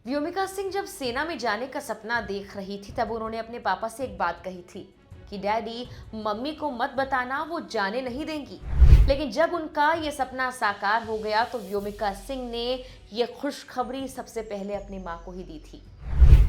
व्योमिका सिंह जब सेना में जाने का सपना देख रही थी तब उन्होंने अपने पापा से एक बात कही थी कि डैडी, मम्मी को मत बताना, वो जाने नहीं देंगी। लेकिन जब उनका ये सपना साकार हो गया तो व्योमिका सिंह ने ये खुशखबरी सबसे पहले अपनी मां को ही दी थी।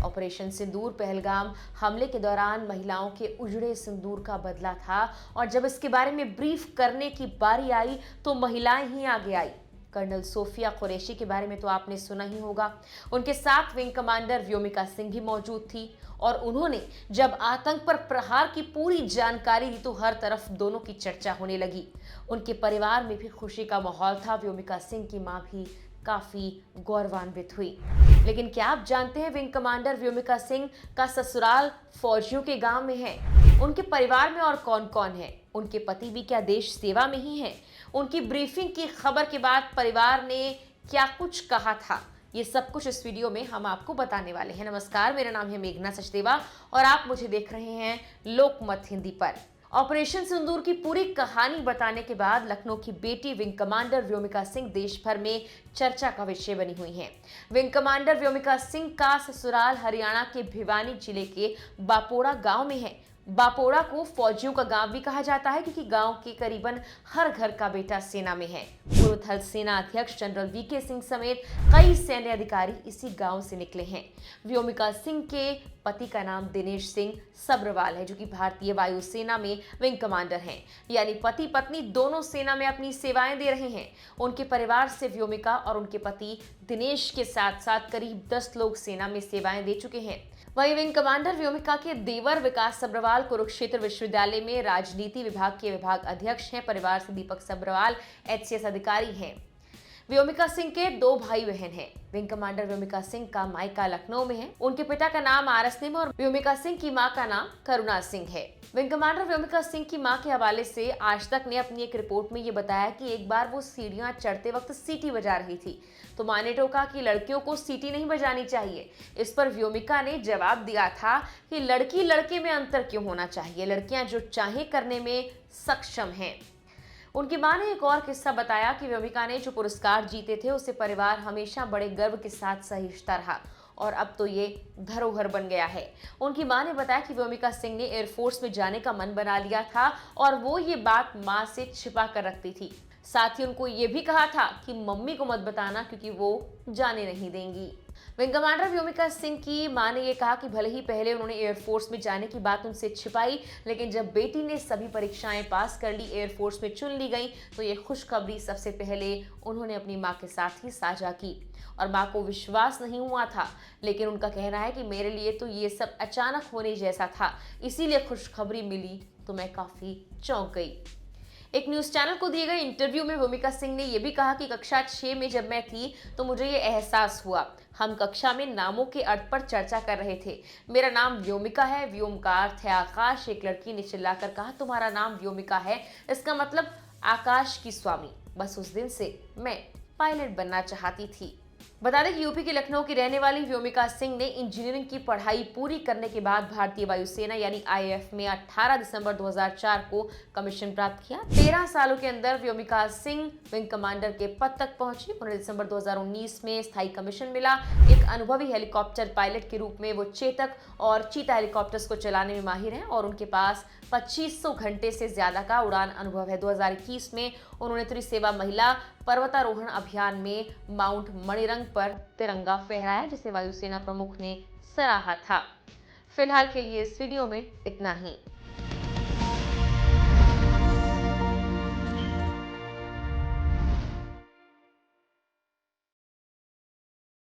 ऑपरेशन सिंदूर पहलगाम हमले के दौरान महिलाओं के उजड़े सिंदूर का बदला था और जब इसके बारे में ब्रीफ करने की बारी आई तो महिलाएं ही आगे आई। कर्नल सोफिया कुरैशी के बारे में तो आपने सुना ही होगा। उनके साथ विंग कमांडर व्योमिका सिंह भी मौजूद थी और उन्होंने जब आतंक पर प्रहार की पूरी जानकारी दी तो हर तरफ दोनों की चर्चा होने लगी। उनके परिवार में भी खुशी का माहौल था। व्योमिका सिंह की मां भी काफी गौरवान्वित हुई। लेकिन क्या आप जानते हैं विंग कमांडर व्योमिका सिंह का ससुराल फौजियों के गांव में है? उनके परिवार में और कौन कौन है? उनके पति भी क्या देश सेवा में ही हैं? उनकी ब्रीफिंग की खबर के बाद परिवार ने क्या कुछ कहा था, ये सब कुछ इस वीडियो में हम आपको बताने वाले हैं। नमस्कार, मेरा नाम है मेघना सचदेवा और आप मुझे देख रहे हैं लोकमत हिंदी पर। ऑपरेशन सिंदूर की पूरी कहानी बताने के बाद लखनऊ की बेटी विंग कमांडर व्योमिका सिंह देश भर में चर्चा का विषय बनी हुई हैं। विंग कमांडर व्योमिका सिंह का ससुराल हरियाणा के भिवानी जिले के बापोड़ा गांव में है। बापोड़ा को फौजियों का गांव भी कहा जाता है क्योंकि गांव के करीबन हर घर का बेटा सेना में है। पूर्व थल सेना अध्यक्ष जनरल वीके सिंह समेत कई सैन्य अधिकारी इसी गांव से निकले हैं। व्योमिका सिंह के पति का नाम दिनेश सिंह सब्रवाल है जो कि भारतीय वायुसेना में विंग कमांडर हैं। यानी पति पत्नी दोनों सेना में अपनी सेवाएं दे रहे हैं। उनके परिवार से व्योमिका और उनके पति दिनेश के साथ साथ करीब 10 लोग सेना में सेवाएं दे चुके हैं। वहीं विंग कमांडर व्योमिका के देवर विकास सब्रवाल कुरुक्षेत्र विश्वविद्यालय में राजनीति विभाग के विभाग अध्यक्ष हैं। परिवार से दीपक सब्रवाल एचसीएस अधिकारी हैं। व्योमिका सिंह के 2 भाई बहन हैं। विंग कमांडर व्योमिका सिंह का मायका लखनऊ में है। उनके पिता का नाम आरएस नेम और व्योमिका सिंह की मां का नाम करुणा सिंह है। विंग कमांडर व्योमिका सिंह की मां के हवाले से आज तक ने अपनी एक रिपोर्ट में ये बताया कि एक बार वो सीढ़ियां चढ़ते वक्त सीटी बजा रही थी तो मां ने टोका कि लड़कियों को सीटी नहीं बजानी चाहिए। इस पर व्योमिका ने जवाब दिया था कि लड़की लड़के में अंतर क्यों होना चाहिए, लड़कियां जो चाहे करने में सक्षम हैं। उनकी मां ने एक और किस्सा बताया कि व्योमिका ने जो पुरस्कार जीते थे उसे परिवार हमेशा बड़े गर्व के साथ सहेजता रहा और अब तो ये धरोहर बन गया है। उनकी मां ने बताया कि व्योमिका सिंह ने एयरफोर्स में जाने का मन बना लिया था और वो ये बात मां से छिपा कर रखती थी। साथ ही उनको ये भी कहा था कि मम्मी को मत बताना क्योंकि वो जाने नहीं देंगी। विंग कमांडर व्योमिका सिंह की मां ने यह कहा कि भले ही पहले उन्होंने एयरफोर्स में जाने की बात उनसे छिपाई, लेकिन जब बेटी ने सभी परीक्षाएं पास कर ली, एयरफोर्स में चुन ली गई, तो ये खुशखबरी सबसे पहले उन्होंने अपनी मां के साथ ही साझा की और मां को विश्वास नहीं हुआ था। लेकिन उनका कहना है कि मेरे लिए तो ये सब अचानक होने जैसा था, इसीलिए खुशखबरी मिली तो मैं काफी चौंक गई। एक न्यूज चैनल को दिए गए इंटरव्यू में व्योमिका सिंह ने यह भी कहा कि कक्षा 6 में जब मैं थी तो मुझे ये एहसास हुआ। हम कक्षा में नामों के अर्थ पर चर्चा कर रहे थे। मेरा नाम व्योमिका है, व्योम का अर्थ है आकाश। एक लड़की ने चिल्लाकर कहा, तुम्हारा नाम व्योमिका है, इसका मतलब आकाश की स्वामी। बस उस दिन से मैं पायलट बनना चाहती थी। बता दें कि यूपी के लखनऊ की रहने वाली व्योमिका सिंह ने इंजीनियरिंग की पढ़ाई पूरी करने के बाद भारतीय वायुसेना यानी आईएएफ में 18 दिसंबर 2004 को कमीशन प्राप्त किया। 13 सालों के अंदर व्योमिका सिंह विंग कमांडर के पद तक पहुंची। उन्हें दिसंबर 2019 में स्थायी कमीशन मिला। एक अनुभवी हेलीकॉप्टर पायलट के रूप में वो चेतक और चीता हेलीकॉप्टर्स को चलाने में माहिर हैं और उनके पास 2500 घंटे से ज्यादा का उड़ान अनुभव है। 2021 में उन्होंने त्रिसेवा महिला पर्वतारोहण अभियान में माउंट मणिरंग पर तिरंगा फहराया जिसे वायुसेना प्रमुख ने सराहा था। फिलहाल के लिए इस वीडियो में इतना ही।